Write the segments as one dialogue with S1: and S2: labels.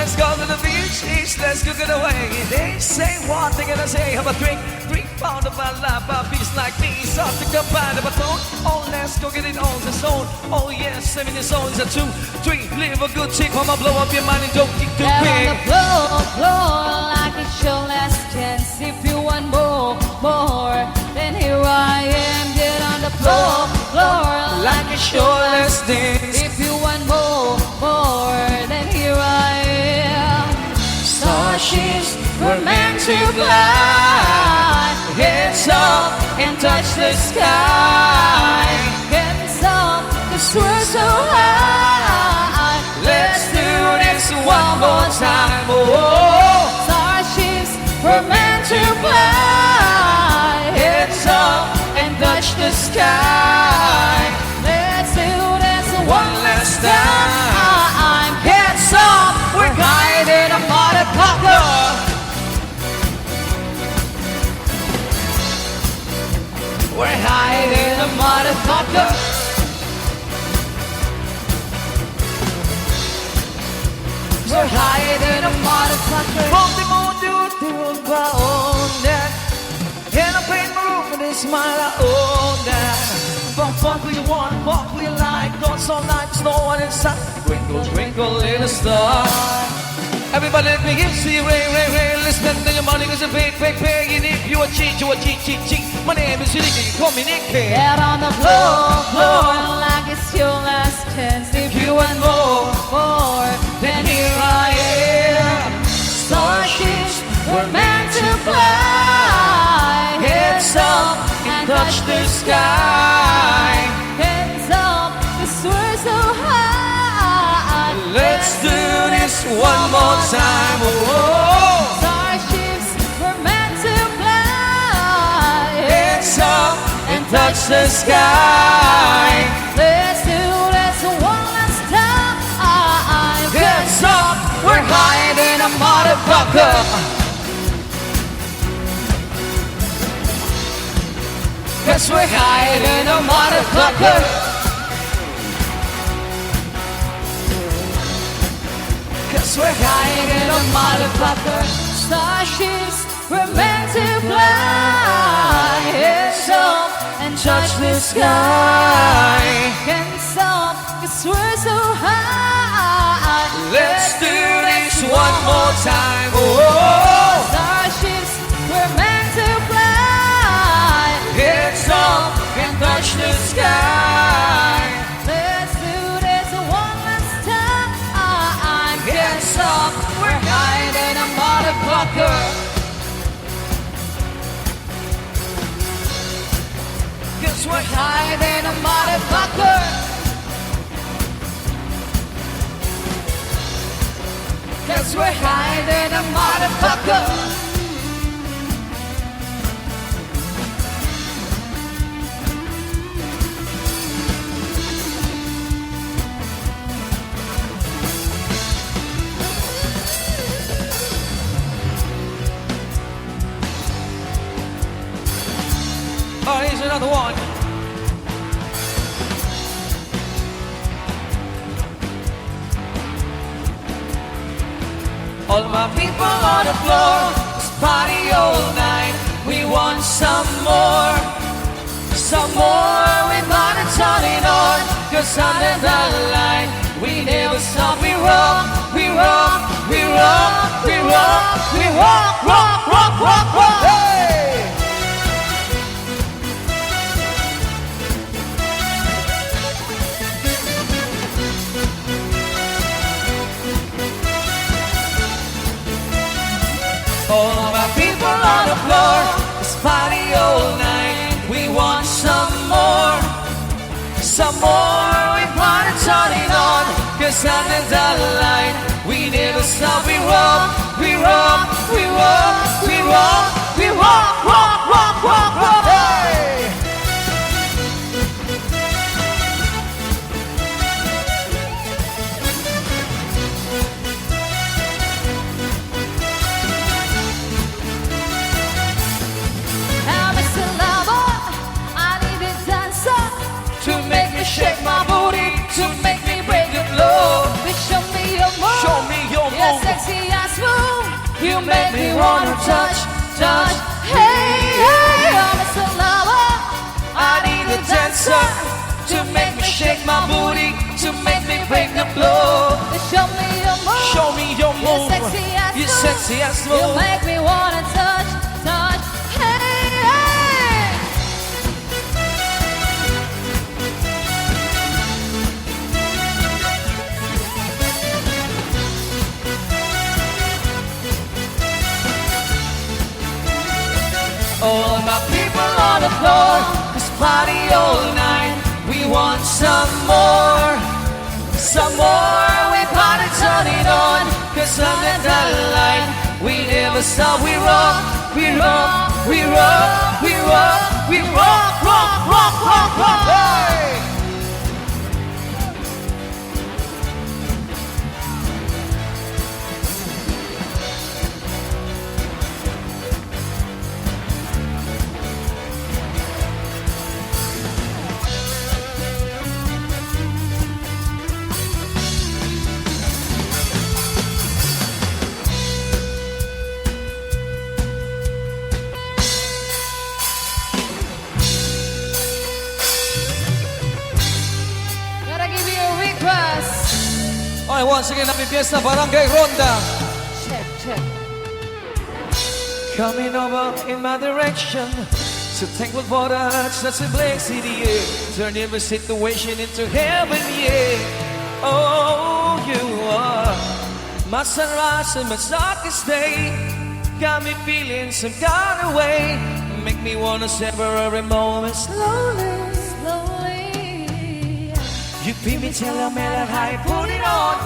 S1: let's go to the beach, east, let's cook it away. They say one thing and I say, have a drink, 3 pounds of my life, a beast like me, something to find a baton. Oh, let's go get it on the zone. Oh, yes, 70 zones are 2, 3, live a good chick, I'ma blow up your mind and don't get too
S2: Get
S1: big.
S2: on the floor, like it's your last chance. If you want more, then here I am. Get on the floor,
S1: like it's your last dance.
S2: If you want more, then here I am.
S1: Starships were meant to fly. Heads up and touch the sky.
S2: Hands up, 'cause we're so high.
S1: Let's do this one more time. Oh,
S2: Starships were meant to fly.
S1: heads up and touch the sky.
S2: Let's do this
S1: One last time.
S2: time.
S1: Heads up, we're hiding a motherfucker. We're hiding a motherfucker. We're hiding a motherfucker. From the moon to the own that. And I paint my room with a smile, I own that. Fuck who you want, fuck who you like. Don't so like no one inside. Twinkle, twinkle, little star. Everybody let me give see ray, ray, ray. Listen to your money, cause you pay. And if you a cheat, cheat. My name is Nicky, you call me Nicky.
S2: Get on the floor, like it's your last chance. If you want more, then here I am. Starships were meant to fly.
S1: Heads up and touch the sky.
S2: Hands up, 'cause we're so high.
S1: Let's do this one more time. Oh,
S2: Starships were meant to fly.
S1: heads up and touch the sky.
S2: Let's do this one last time.
S1: Heads up, we're hiding a motherfucker. Cause we're hiding a motherfucker. Cause we're hiding a motherfucker.
S2: Starships were meant to fly. Heads up and touch the sky. Hands up, 'cause we're so high.
S1: Let's do this one more time. Oh,
S2: Starships were meant to fly.
S1: heads up and touch the sky.
S2: Let's do this one last time.
S1: Heads up, we're hiding a motherfucker. Cause we're hiding a motherfucker. Cause we're hiding a motherfucker. Oh, here's another one. All my people on the floor, let's party all night. We want some more. We wanna turn it on. Cause under the light, we never stop. We rock, we rock, we rock, we rock, we rock, rock. Hey! All of our people on the floor, let's party all night. We want some more. We wanna turn it on. Cause under the light, we never stop. We rock, we rock, we rock, we rock, we rock, rock. Hey! Shake my booty to make me break the floor.
S2: Show me your move.
S1: Show me your
S2: Yes,
S1: move. You make me wanna touch, touch.
S2: Hey, hey, I'm a soul lover.
S1: I need a dancer to make me shake my booty, to make me break the floor.
S2: Show me your move.
S1: Show me your move.
S2: You're
S1: You're sexy as
S2: You
S1: move.
S2: make me wanna touch, touch. Hey, hey.
S1: All my people on the floor, this party all night. We want some more, some more. We party, turn it on, 'cause under the light, we never stop. We rock, we rock, we rock, we rock, we rock, rock, rock, rock, rock. Hey!
S2: Gotta give you a request.
S3: Okay, once again, happy Fiesta, Barangay Ronda.
S2: Check, check.
S1: Coming over in my direction, so thankful for the touch that's a blessing, yeah. Turn every situation into heaven, yeah. Oh, you are my sunrise and my darkest day. Got me feeling some kind of way. Make me wanna savor every moment slowly.
S2: Slowly.
S1: You beat me till I'm at high, put it on.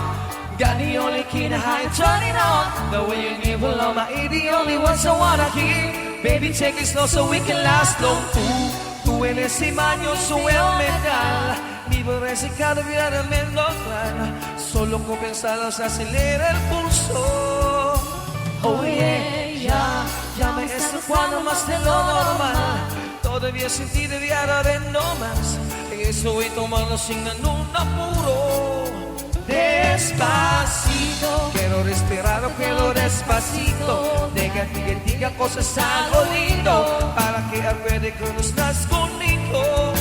S1: Got the only key to high, turn it on. The way you nibble on my ear, the only ones I wanna hear. Baby, take it slow so we can last long. Tú eres imán, yo soy el metal. Vivo resecado, viérame local. Solo con pensarlo se acelera el pulso. Oh yeah, ya me esto cuando más de lo normal. Todavía sin ti debía haber no más. Eso voy tomando sin ningún apuro. Despacito, quiero respirar, quiero despacito. Deja que diga cosas algo lindo, para que acuerde que no estás conmigo.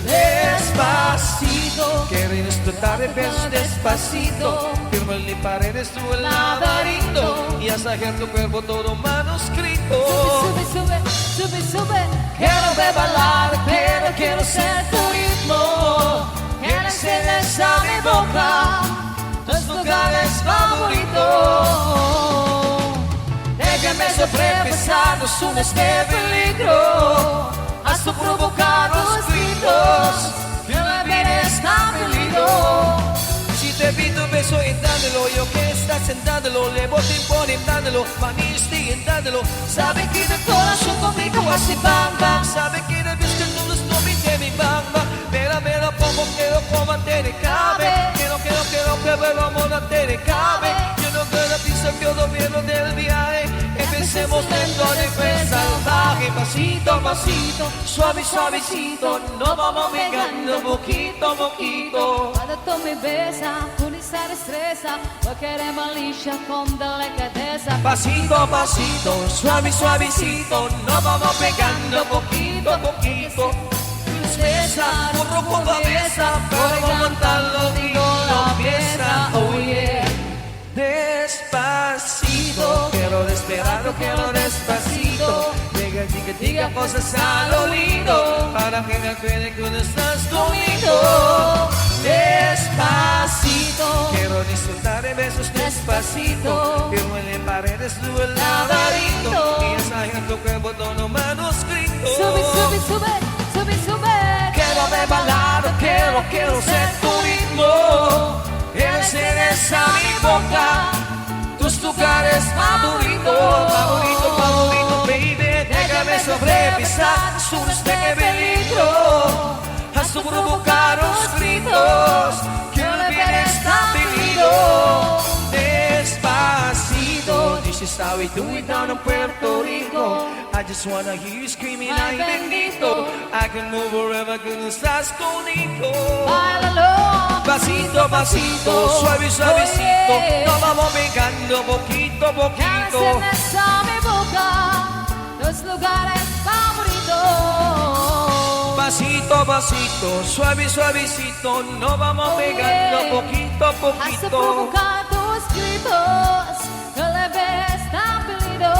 S1: Despacito, quiero disfrutar de besos despacito. Firmarle paredes tu el laberinto y hasta que tu cuerpo todo manuscrito.
S2: Sube, sube, sube, sube.
S1: Quiero ver bailar, quiero ser tu ritmo. Quiero enseñes a mi boca tus lugares favoritos. Déjame sobrepasarnos un este peligro, hasta provocar los gritos que la vida está peligro. Si te pido un beso, entándelo, yo que estás sentándolo, le bote por entándolo, manisti entándolo. Sabe que de corazón conmigo así bang bang, sabe que de vez que no estoy de mi bang bang. Mira, como quiero, como te cabe. Quiero, que ver amor no te cabe. Yo no quiero pisar que yo vieno del viaje. Empecemos lento de fe salvaje. Pasito a pasito, suave, suavecito. Nos vamos pegando poquito a poquito.
S2: Quando tu me besa, con esa destreza, voy a querer malicia con delicadeza.
S1: Pasito a pasito, suave, suavecito. Nos vamos pegando poquito a poquito. Besa, corro con cabeza, para montarlo digo la pieza, oh yeah. Despacito, quiero desperarlo, quiero despacito. Diga cosas al oído, para que me acuerde que no estás conmigo. Despacito, quiero disfrutar de besos despacito. Que huele paredes tu el laberinto, y esa en tu cuerpo todo manuscrito.
S2: Sube, sube, sube, sube, sube.
S1: Quiero ver bailar, quiero ser tu ritmo. Eres a mi boca, tus lugares favoritos, favorito, baby. Déjame sobrepasar un este peligro, hasta provocar los gritos que el bien está peligro. Despacito, this is how we do it down in Puerto Rico. I just wanna hear you screaming, ay bendito. I can move wherever que no estás conmigo.
S2: Bailalo,
S3: Pasito a pasito, suave, suavecito, nos vamos pegando poquito a poquito.
S2: Tienes a mi boca los lugares favoritos.
S3: Pasito a pasito, suave, suavecito, nos vamos pegando poquito a
S2: Hasta
S3: poquito.
S2: provocar tus gritos, que le ves tan peligro.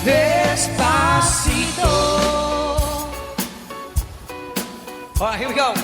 S3: Despacito. All right, here we go.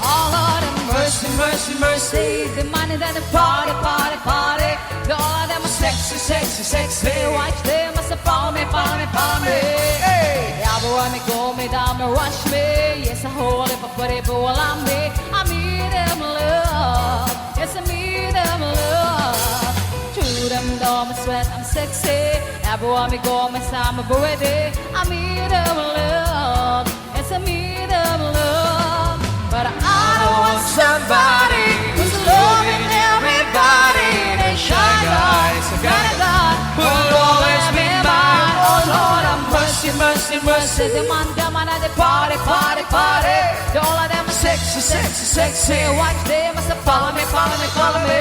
S2: All of them mercy, mercy, mercy. The money that the party, party, party. All of them are sexy, sexy, sexy. Watch them as they follow me, follow me, follow me. Hey, yeah, but when me go, me down, me rush me. Yes, I hold it, but it, but while I'm me, I need them love. Yes, I need them love. To them, though, me sweat, I'm sexy. Everywhere me go, me time, I'm ready. I need them love. Yes, I need them love. But I don't want somebody who's loving everybody. They shy guys, kind of God, who'll always be mine. Oh Lord, have mercy, mercy, mercy. Them on at the party, party, party. All of them sexy, sexy, sexy. Watch them as they follow me, follow me, follow me.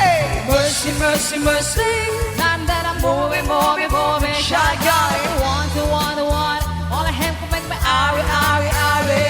S2: Hey, mercy, mercy, mercy. None that I'm moving, moving, moving. Shy guy, one to one to one. All of him can make me ari, ari, ari.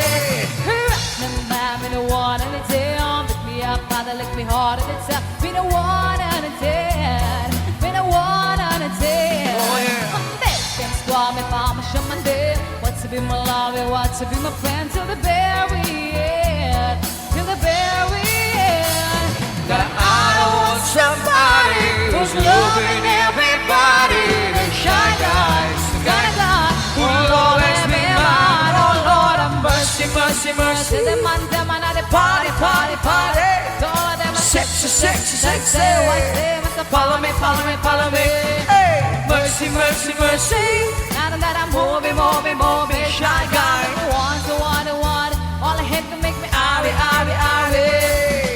S2: Me the one and it's in. Pick me up, father, lick me hard and it's up. Be the one and it's in. Be the one and it's in.
S3: Oh yeah.
S2: Can't squaw me, farm, show my day. What's to be my love, what's to be my friend till the very end. Till the very end.
S3: That I don't want somebody who's loving everybody. The shy guys, the kind of God who'll always be mine. Oh Lord, have mercy, mercy, mercy.
S2: Them at the party, party, party. All of them are
S3: Sexy, sexy, sexy.
S2: Watch them as they
S3: Follow me, follow me, follow me. Hey, mercy, mercy, mercy.
S2: now that I'm moving, moving, moving.
S3: Shy guy.
S2: One to one to one. All I hate to make me
S3: Ari, ari, ari.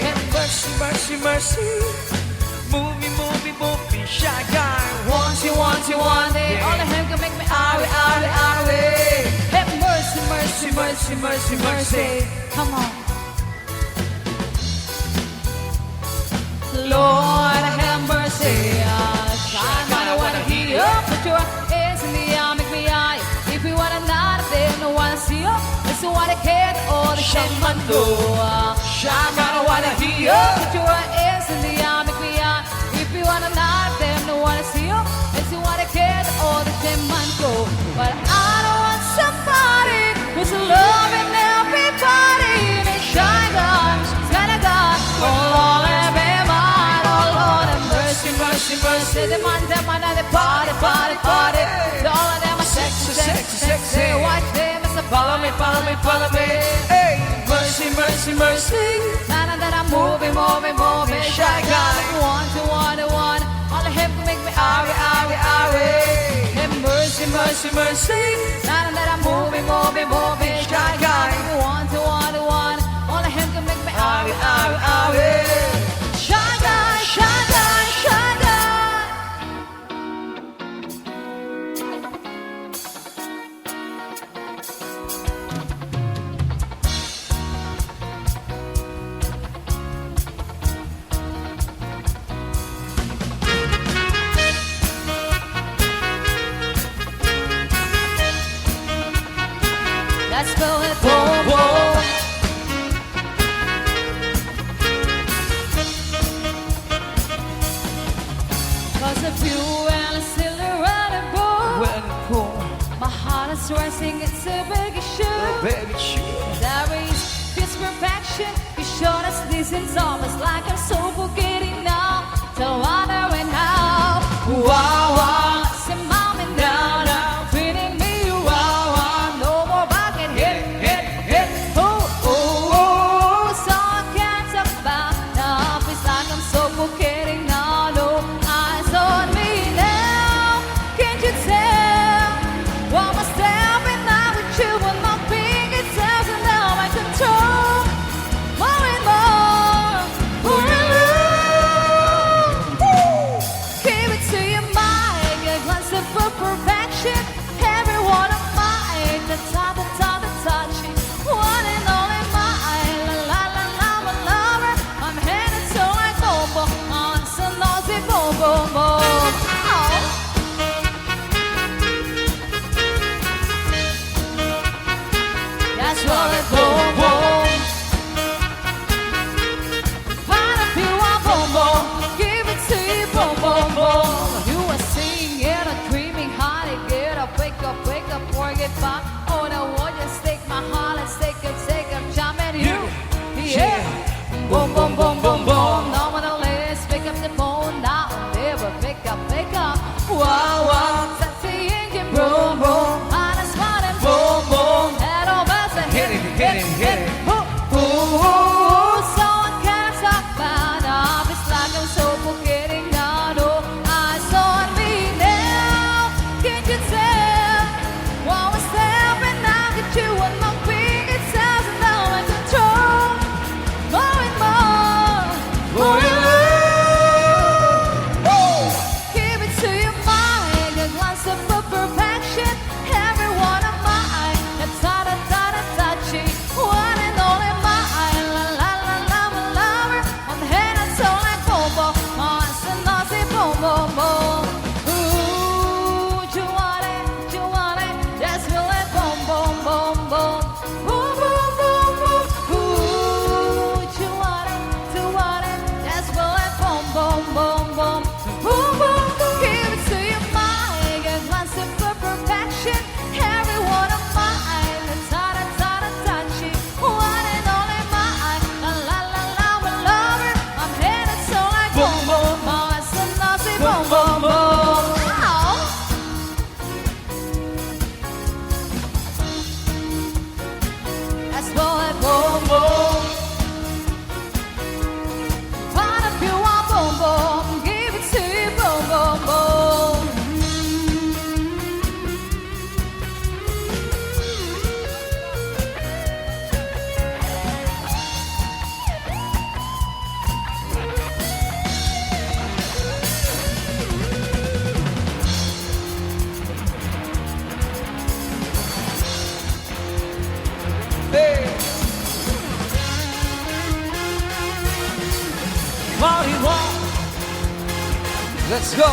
S2: And
S3: Mercy, mercy, mercy. Movie, movie, movie. Shy guy. Want you, want you, want it.
S2: all I hate to make me
S3: Ari, ari, ari.
S2: Have mercy, mercy,
S3: Mercy, mercy, mercy.
S2: Come on. Lord, have mercy. I wanna hear you. Put your hands in the air, make me eye. If you wanna not, then no one see you. Listen what I can, all the shame man do.
S3: Shaka, wanna hear you.
S2: Put your hands in the air, make me eye. If you wanna not, then no one see you. Listen what I can, all the shame man do. But I don't want somebody who's loving everybody. They shine on, kind of God. Oh Lord,
S3: Mercy, mercy.
S2: them on the party, party, party. All of them are sexy, sexy, sexy. Watch them as they
S3: Follow me, follow me, follow me. Hey, mercy, mercy, mercy.
S2: Now that I'm moving, moving, moving.
S3: Shy guy.
S2: One to one to one. All of him can make me
S3: Ari, ari, ari.
S2: Have mercy,
S3: Mercy, mercy.
S2: now that I'm moving, moving, moving.
S3: Shy guy.
S2: One to one to one. All of him can make me
S3: Ari, ari, ari.
S2: Shy guy, shy guy, shy guy. Let's go and boom, boom. Cause of you and it's still around and boom.
S3: When cool,
S2: My heart is racing, it's a big issue.
S3: baby, sure.
S2: There is this perfection. You showed us this in almost like I'm so forgetting now. So wondering how.
S3: Wow, wow.
S2: Say, mommy, now, now. Treating me wow, wow. No more bucket hit, hit, hit. Oh, oh, oh. So I can't talk about now. It's like I'm so forgetting now. No eyes on me now. Can't you tell? One more step and I'm with you. One more fingertips and now I control. More and more. More and more.
S1: wow, wow.
S2: Sexy engine boom, boom. On a spot and boom, boom. Head over the
S1: Hit it, hit it, hit it.
S2: Ooh, so I can't talk about off. It's like I'm so forgetting now. Oh, I saw me now. Can't you tell? While we're staring, I get you on my fingertips and now I'm in control. More and more.
S1: For your love.
S2: Give it to your mind. A glance of perfection. Everyone of mine. A touchy. One and only mine. La la la la, my lover. I'm headed so like boom boom. Mars and Nazi boom boom boom. Ooh, you want it? Just feel it boom boom boom boom. Boom boom boom boom. Ooh, you want it? Just feel it boom boom boom boom. Boom boom boom. Give it to your mind. A glance of perfection. Everyone of mine. A touchy. One and only mine. La la la la, my lover. I'm headed so like boom boom. Mars and Nazi boom boom boom. Ow. That's boy boom boom. What if you want boom boom? Give it to you boom boom boom.
S1: Hey. Party rock. Let's go.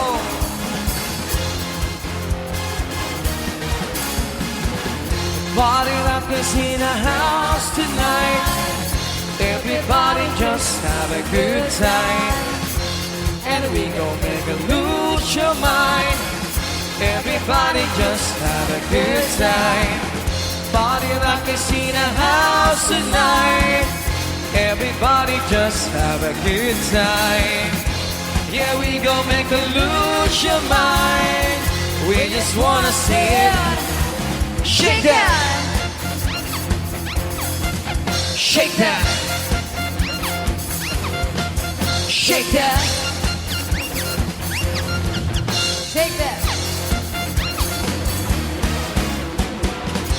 S1: Party rock is in the house tonight. Everybody just have a good time. And we gon' make you lose your mind. Everybody just have a good time. Party rock is in the house tonight. Everybody just have a good time. Yeah, we gon' make you lose your mind. We just wanna see it. Shake that. Shake that. Shake that.
S2: Shake that.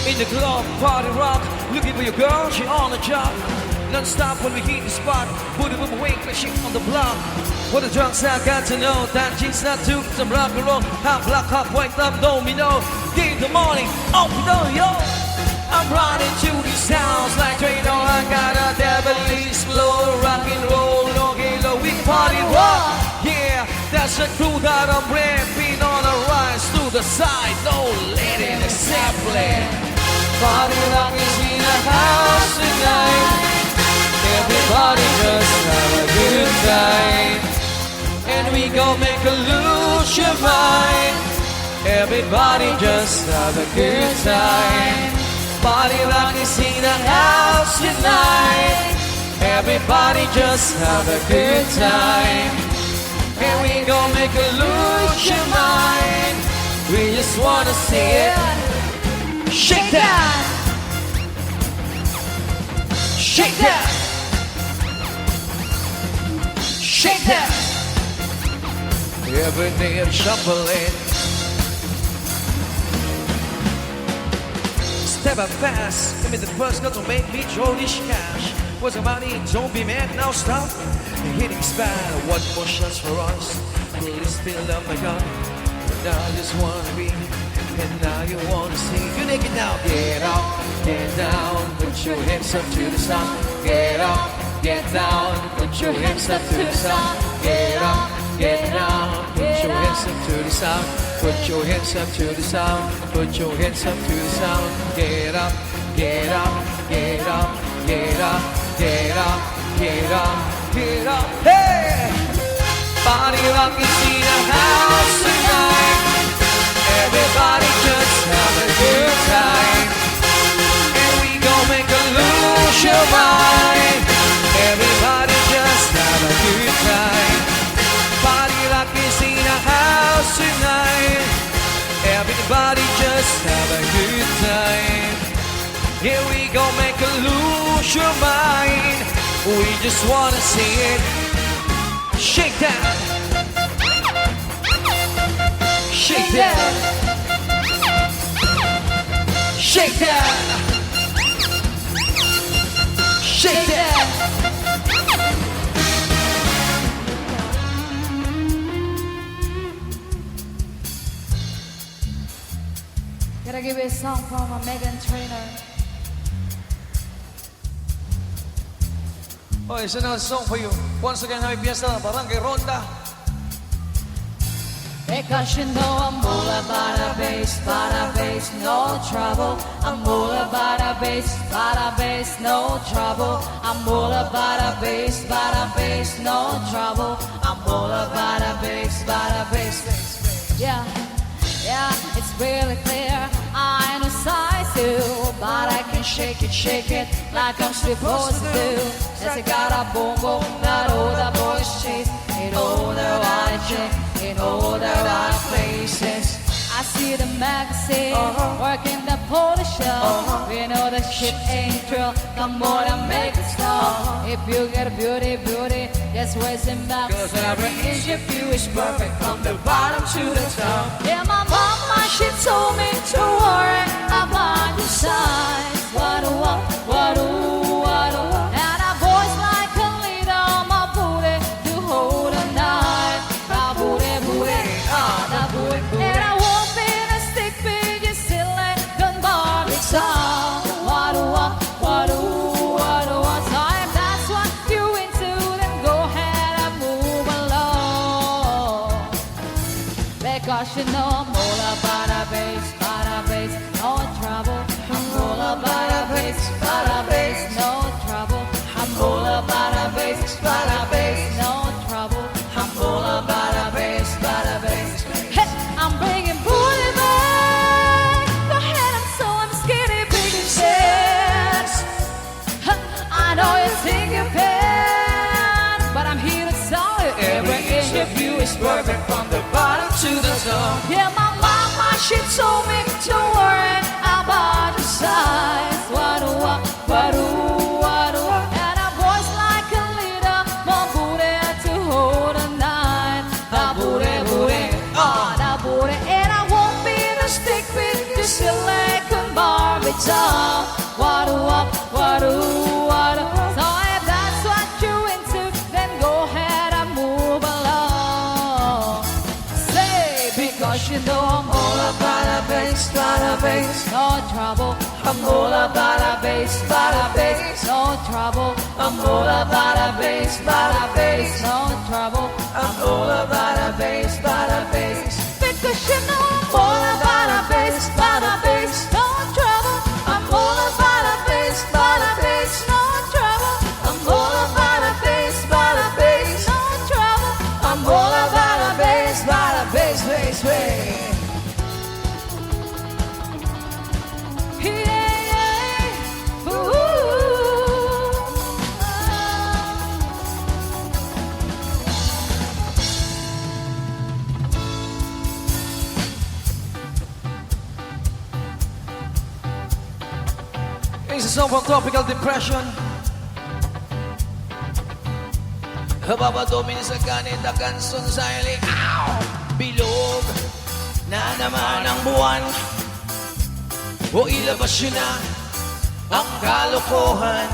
S1: In the club, party rock. Looking for your girl, she on the job. Non-stop when we hit the spot. Booty boom wing, crashing on the block. What the drunks I got to know that she's not too some rock and roll. Half black, half white, love domino. In the morning, oh no, yo. I'm running to these towns like Drano. I got a devilish flow, rock and roll, no halo, we party rock. Yeah, that's the crew that I'm rapping on a rise to the side. No lady except party rock is in the house tonight. Everybody just have a good time. And we gon' make you lose your mind. Everybody just have a good time. Party rock is in the house tonight. Everybody just have a good time. And we gon' make you lose your mind. We just wanna see it. Shake that. Shake that. Shake that. Every day I'm shuffling. Step up fast. Give me the first girl to make me throw this cash. What's the money? Don't be mad, now stop. Hitting spot. One more shots for us. Please still love my gun. And I just wanna be. And now you wanna see. You naked now. Get up, get down. Put your hands up to the sun. Get up, get down. Put your hands up to the sun. Get up, get down. Put your hands up to the sound. Put your hands up to the sound. Put your hands up to the sound. Get up, get up, get up, get up, get up, get up, get up. Hey! Party rock is in the house tonight. Everybody just have a good time. And we gon' make you lose your mind. Everybody just have a good time. Party rock is in the house tonight.
S3: let's have a good time. Here we go, make a lose your mind. We just wanna see it. Shake that. Shake that. Shake that. Shake that.
S2: Gotta give you a song from a Megan Trainor.
S3: Oh, it's another song for you. Once again, happy Fiesta, Barangay Ronda.
S2: Because you know I'm all about a bass, no trouble. I'm all about a bass, no trouble. I'm all about a bass, no trouble. I'm all about a bass, yeah. Yeah, it's really clear. I know size too, but I can shake it like I'm supposed to do. Yes, I got a boom boom that all the boys chase in all the right chicks, in all the right places. I see the magazine, working the photo show. We know the shit ain't true. Come on and make it stop. If you get a beauty, just raise him back. 'Cause every inch of you is perfect from the bottom to the top. Yeah, my mama, she told me to worry about your size. What and a voice like a leader, my booty to hold a night. My booty, my booty. And I won't be the stick figure, silly gun Barbie song. What so if that's what you into, then go ahead and move along. Because you know I'm all about a bass, no trouble. I'm all about a bass, no trouble. I'm all about a bass, no trouble. I'm all about a bass, Hey, I'm bringing booty back. Go ahead, I'm skinny, big and chest. I know you think you can, but I'm here to tell you every inch of you is perfect from the bottom to the top. Yeah, my mama, she told me to worry about your size. And a voice like a leader, more booty to hold a night. The booty, the booty. And I won't be the stick with your silicone Barbie doll. So if that's what you're into, then go ahead and move along. Say, because you know I'm all about a bass, no trouble. I'm all about a bass, no trouble. I'm all about a bass, no trouble. I'm all about a bass, because you know I'm all about a bass, no trouble. I'm all about a bass, no trouble. I'm all about a bass, no trouble. I'm all about a bass, yeah. Ooh.
S3: It's a song from Tropical Depression. Hababadumi sa ganit na kanson sa ili. Bilog na naman ang buwan. O ilabas yun na ang kalokohan.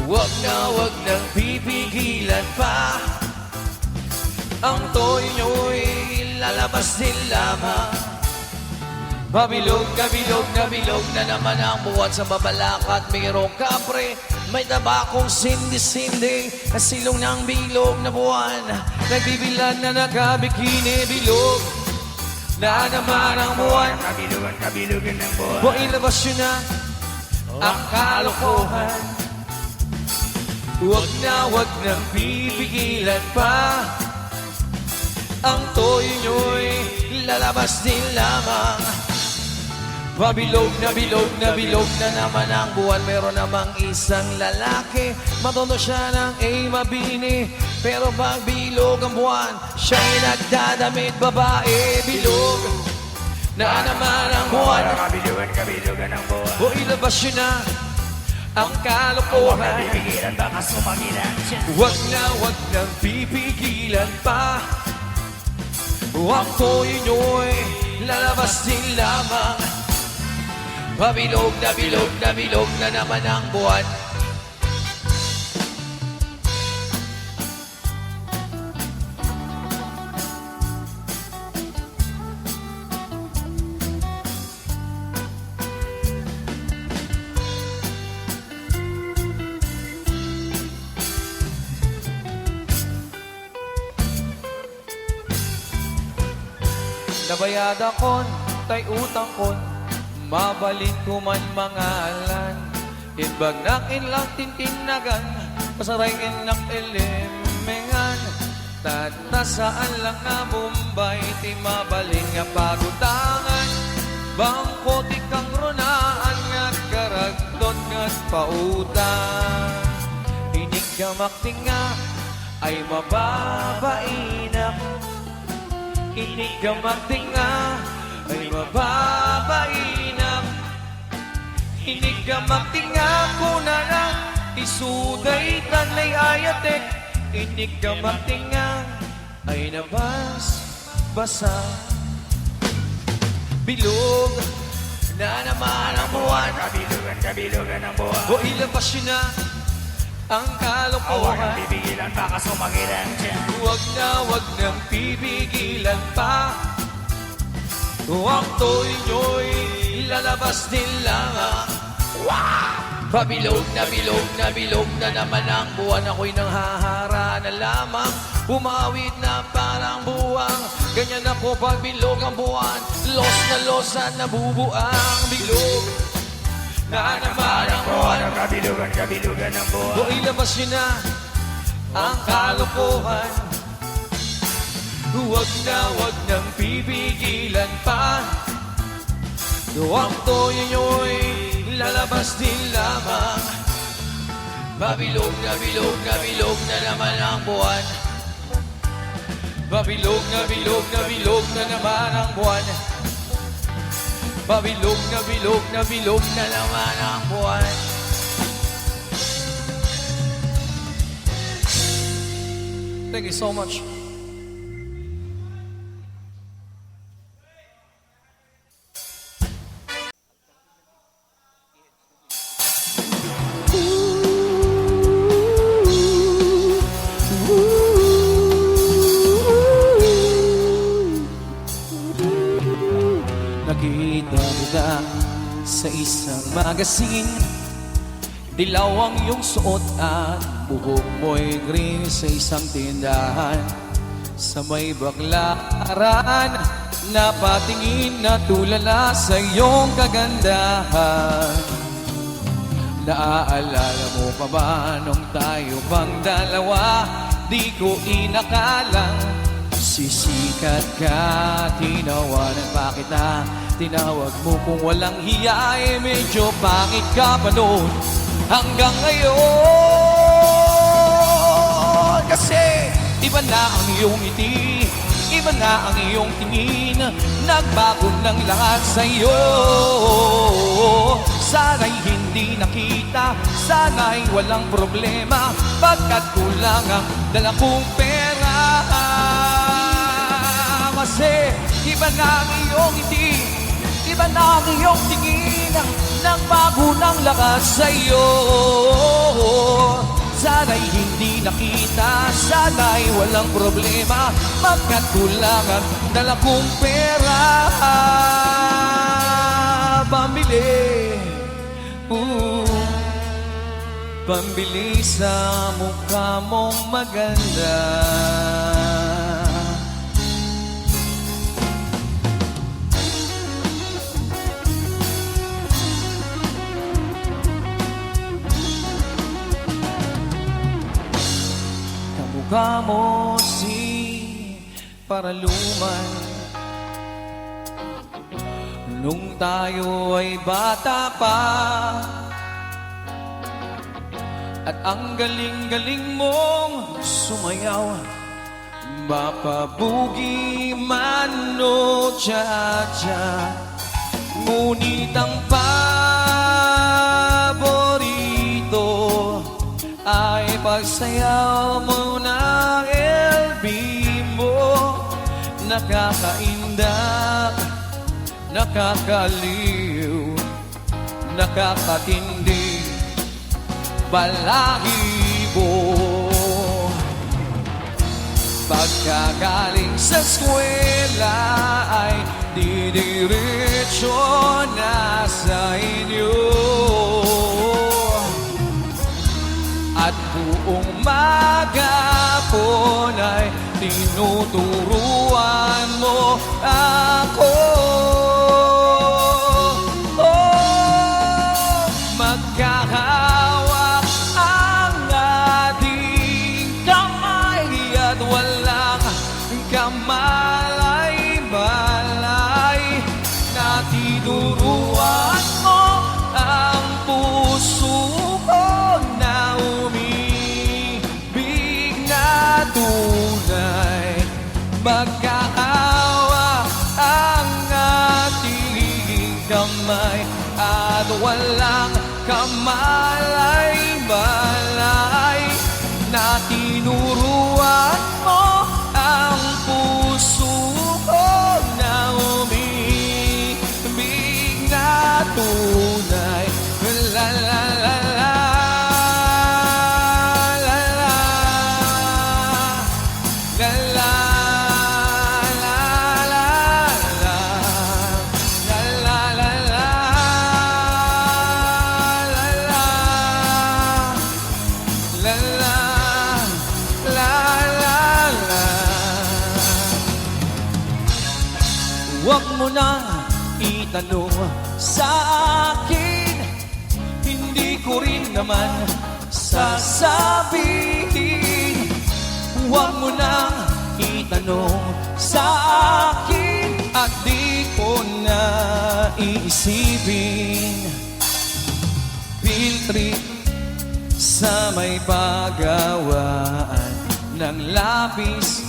S3: Wag nang pipigilan pa. Ang toy nyo'y lalabas din lamang. Pabilog na naman ang buwan sa babalakat. Mayroong kapre, may tabakong sindi-sindi. Kasilong ng bilog na buwan. Nagbibilan na nakabikini. Bilog na naman ang buwan.
S1: Kabilugan ng buwan.
S3: O ilabas yun na ang kalokohan. Wag nang pipigilan pa. Ang toyo nyo'y lalabas din lamang. Pabilog na naman ang buwan. Meron namang isang lalaki. Matondo siya ng mabini. Pero pag bilog ang buwan, siya'y nagdadamit babae. Bilog
S1: na naman ang buwan.
S3: Kabilugan ng buwan.
S1: O ilabas yun na ang kalokohan.
S3: Pipigilan, baka sumagilan siya.
S1: Huwag nang pipigilan pa. Ang toyo nyo'y lalabas din lamang. Pabilog na naman ang buwan. Nabayada kon, tay utang kon, mabalik ko man mga alan. Inbag nak inlang tintinagan, pasarayin nak elemengan. Tata saan lang na Bombay, ti mabaling nga pagutangan. Bangko ti kang runaan, nga karagdot nga't pautan. Inig ka maktinga, ay mababainak. Inig ka magtinga, ay mababainak. Inig ka magtinga, kuna lang isuday tanay ayatek. Inig ka magtinga, ay nabas, basa. Bilog na naman ang buwan.
S3: Kabilugan ng buwan.
S1: O ilabas yun na ang
S3: Huwag
S1: kalokohan.
S3: nang pipigilan, baka sumagilan siya.
S1: Huwag nang pipigilan pa. Ang toy nyo'y lalabas din lamang. Pabilog na naman ang buwan. Ako'y nang hahara na lamang. Bumawid na parang buwang. Ganyan ako pag bilog ang buwan. Los at nabubuang bilog na naman ang buwan.
S3: Kabilugan ng buwan.
S1: O ilabas yun na ang kalokohan. Huwag nang pipigilan pa. Ang toyo nyo'y lalabas din lamang. Pabilog na naman ang buwan. Pabilog na naman ang buwan. Pabilog na naman ang buwan. Thank you so much. Nakita kita sa isang magazine. Dilaw ang iyong suot at buhok mo'y green sa isang tindahan. Sa may baklaran, napatingin na tulala sa iyong kagandahan. Naaalala mo pa ba nung tayo pang dalawa? Di ko inakalang sisikat ka. Tinawanan pa kita, tinawag mo kung walang hiya. Medyo pangit ka pa noon hanggang ngayon. Kasi iba na ang iyong ngiti, iba na ang iyong tingin. Nagbago ng lahat sa'yo. Sana'y hindi nakita, sana'y walang problema, pagkat kulang ang dala kong pera. Kasi iba na ang iyong ngiti, iba na ang iyong tingin. Nagbago ng lahat sa'yo. Sana'y hindi nakita, sana'y walang problema, pagkat kulang ang dala kong pera. Pambili, pambili sa mukha mong maganda. Kamukha mo si Paraluman nung tayo ay bata pa. At ang galing-galing mong sumayaw
S3: mapabugi man o tsa-tsa, ngunit ang paborito ay pagsayaw mo ng LB mo. Nakakaindak, nakakaliw, nakakatindi, balahibo. Pagkagaling sa eskwela ay didiretso na sa inyo, at buong maghapon ay tinuturuan mo ako. Oh, magkahawak ang ating kamay at walang kamalay-malay, na tinuruan mo ang puso ko na umibig na tunay. Magkahawak ang ating kamay at walang kamalay-malay, na tinuruan mo ang puso ko na umibig na tunay. La la la la. Huwag mo nang itanong sa akin, hindi ko rin naman sasabihin. Huwag mo nang itanong sa akin at di ko na iisipin. Field trip sa may paggawaan ng lapis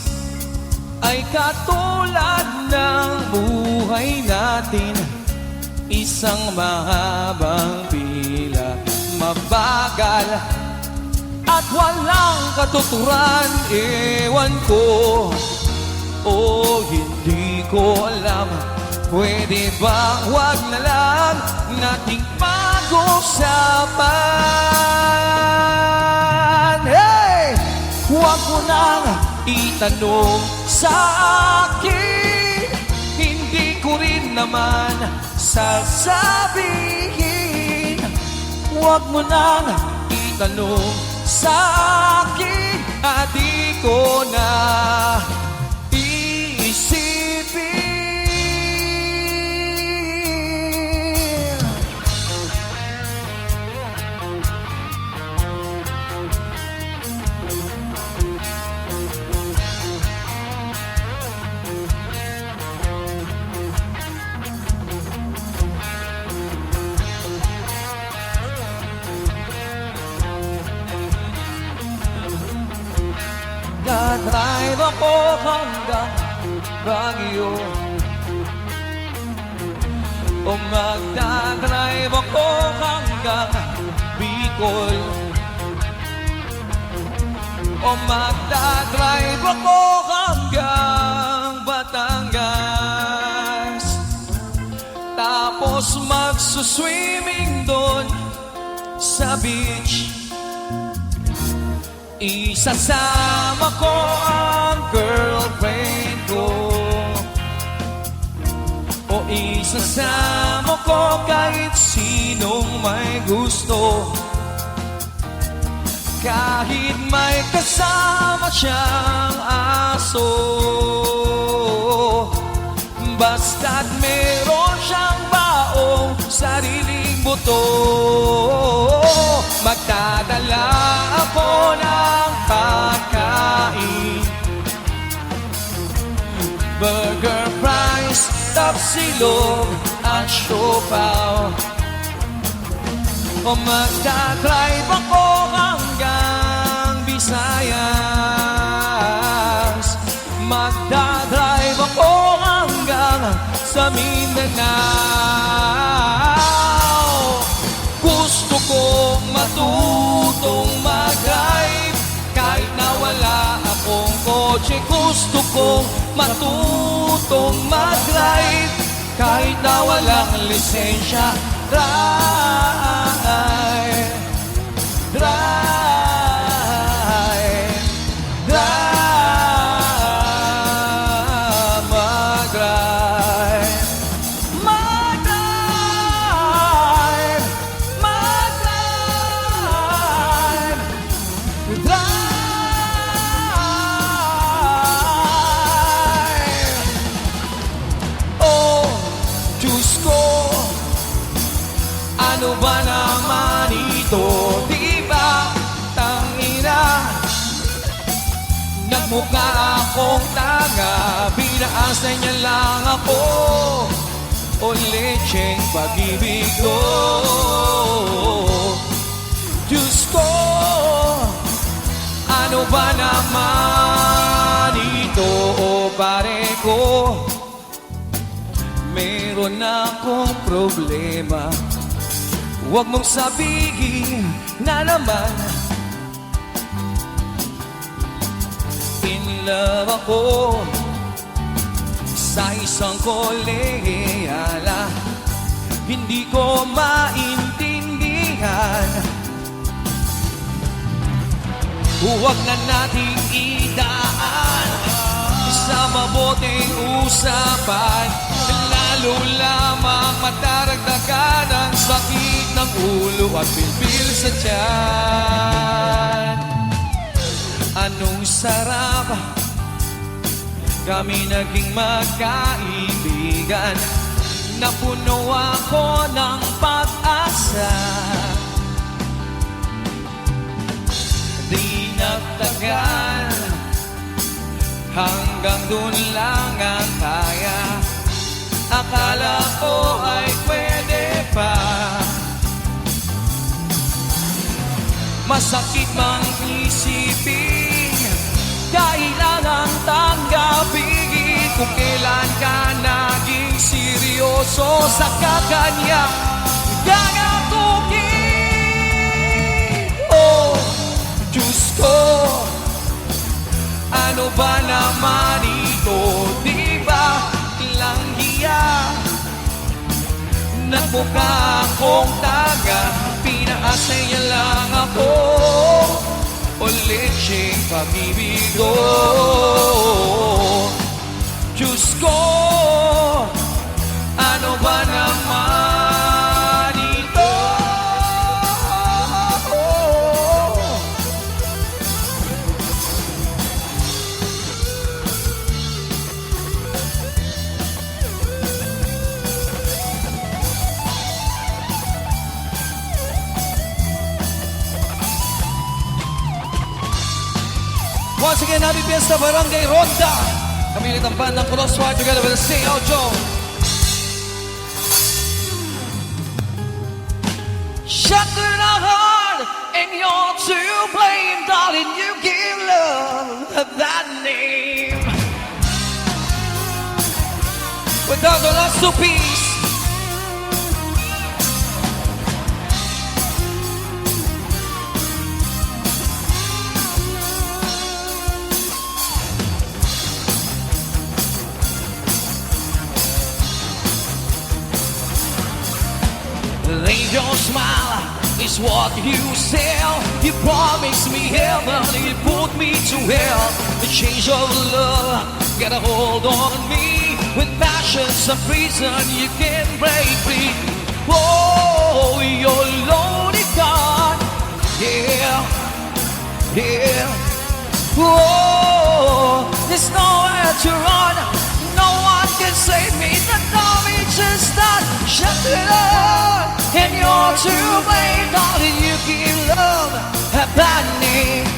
S3: ay katulad ng buhay natin, isang mahabang pila, mabagal at walang katuturan. Ewan ko o hindi ko alam, pwede bang wag na lang nating pag-usapan? Hey! Huwag mo nang itanong sa akin, hindi ko rin naman sasabihin. Huwag mo nang itanong sa akin at di ko na iisipin. Dadrive ako hanggang Baguio, o magdadrive ako hanggang Bicol, o magdadrive ako hanggang Batangas, tapos magsuswimming doon sa beach. Isasama ko ang girlfriend ko, o isasama ko kahit sinong may gusto, kahit may kasama siyang aso, basta't meron siyang baong sariling buto. Magdadala ako ng pagkain, burger, fries, tapsilog at siopaw, o magdadrive ako hanggang Visayas, sa Mindanao. Gusto kong matutong mag-drive kahit na wala akong kotse. Gusto kong matutong mag-drive kahit na walang lisensya. Drive, drive, drive, mag-drive, mag-drive, mag-drive, drive. Oh, Diyos ko, ano ba naman ito? Di ba, tangina, nagmukha akong tanga, binaasan niya lang ako o lecheng pag-ibig ko. Diyos ko, ano ba naman ito? O pare ko, meron akong problema. Huwag mong sabihin na naman in love ako sa isang koleyala. Hindi ko maintindihan. Huwag na nating idaan sa mabuting usapan, lalo lamang mataragdagan ang sakit ng ulo at pilpil sa tiyan. Anong sarap kami naging magkaibigan, napuno ako ng pag-asa. Di nagtagal, hanggang dun lang ang kaya. Akala ko ay pwede pa. Masakit mang isipin, kailangan tanggapin kung kailan ka naging seryoso sa kakanya. Gagatukin, oh Diyos ko, ano ba naman ito? Di ba langhiya? Nagmukha akong taga, pinaasay niya lang ako o lecheng pag-ibig ko. Diyos ko, ano ba naman ito? Once again, happy Fiesta, Barangay Ronda. Kami ulit ang band ng Crossfire together with the CEO Joe. Shut to the heart and you're to blame, darling. You give love that name. Without the last two piece. Your smile is what you sell. You promised me heaven, you put me to hell. The change of love get a hold on me. With passion's a prison, you can't break free. Oh, you're loaded gun, yeah, yeah. Oh, there's nowhere to run. No one can save me. The damage is done. Shut it up. And you're to blame, darling. You give love a bad name.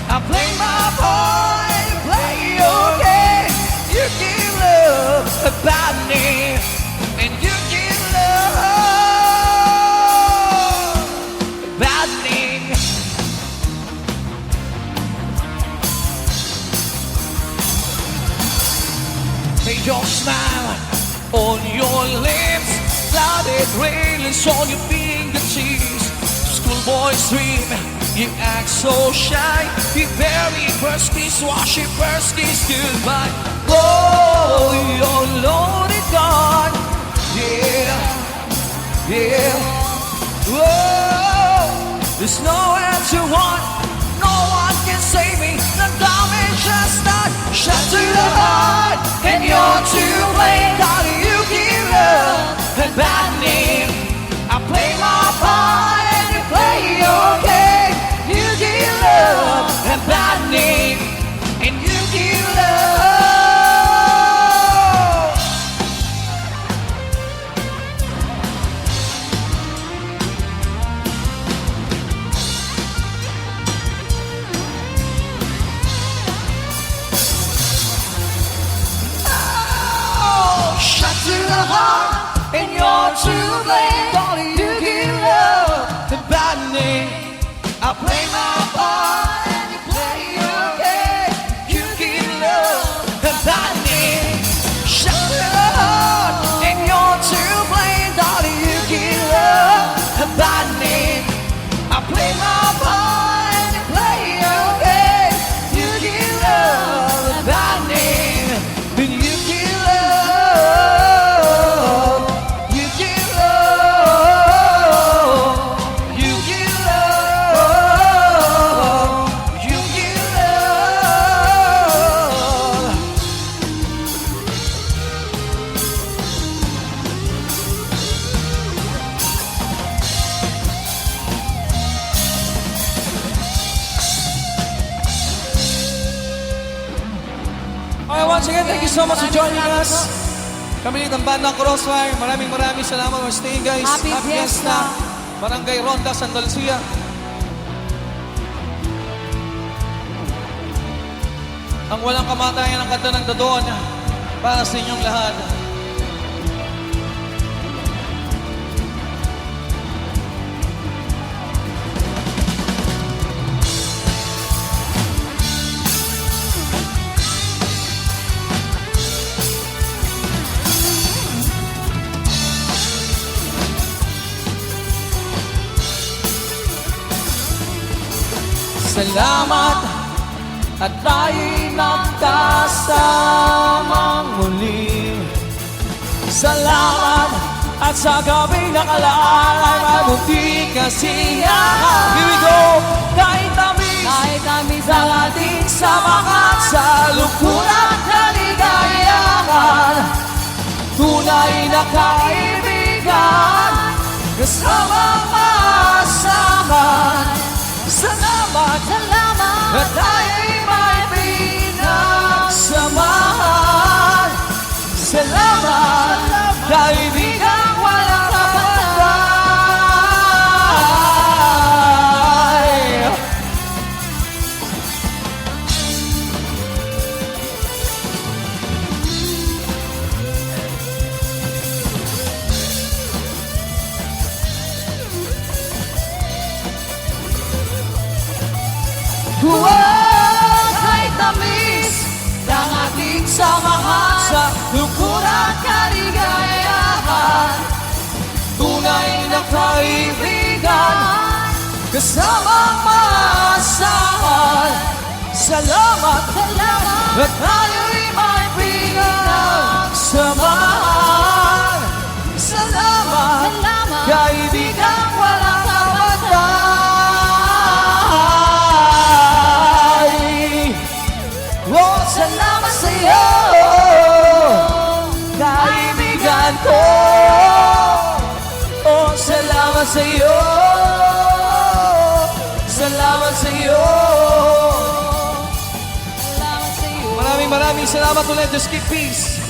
S3: I play my part, play your game. You give love a bad name, and you give love a bad name. May your smile on your lips, clouded railings on your fingertips. Schoolboy's dream, you act so shy. You bury first kiss, wash your first kiss goodbye. Oh, your loaded gun, yeah, yeah. Whoa, there's nowhere to run, no one can save me. The damage has done, shot to the heart, and you're to blame. How do you give love a bad name? I play my part and you play your game. You give love a bad name, and you give love. Shot to the heart, and you're to blame. Darling, you give love the bad name. I play my part and you play your game. You give love the bad name. Shot to the heart, and you're to blame. Darling, you give love the bad name. I play my part and you play your game. You give love the bad name. Then you give love. You give love. You give love. You give love.
S1: Okay, once again, thank you so much for joining us. Kami ng bandang Crossfire. Maraming salamat for staying, guys.
S2: Happy Fiesta.
S1: Barangay Ronda, Santa Lucia. Ang walang kamatayan ng kanta ng Dodon para sa inyong lahat. Salamat at tayo'y magkasamang muli. Salamat at sa gabi nakalaan ay mabuti kasiyahan. Here we go! Kahit tamis ang ating samahan sa lungkuran kaligayahan. Tunay na kaibigan, kasamang maasahan. Salamat, at tayo'y may pinagsamahan. Salamat, kaibigang walang kapatay. Kahit tamis ng ating samahan sa lungkuran kaligayahan. Tunay na kaibigan, kasamang maasahan. Salamat, at tayo'y may pinagsamahan. Salamat, kaibigan walang kapatay. Oh, salamat sa'yo, kaibigan ko. Oh, salamat sa'yo. Salamat sa'yo. Maraming salamat ulit. Just keep peace.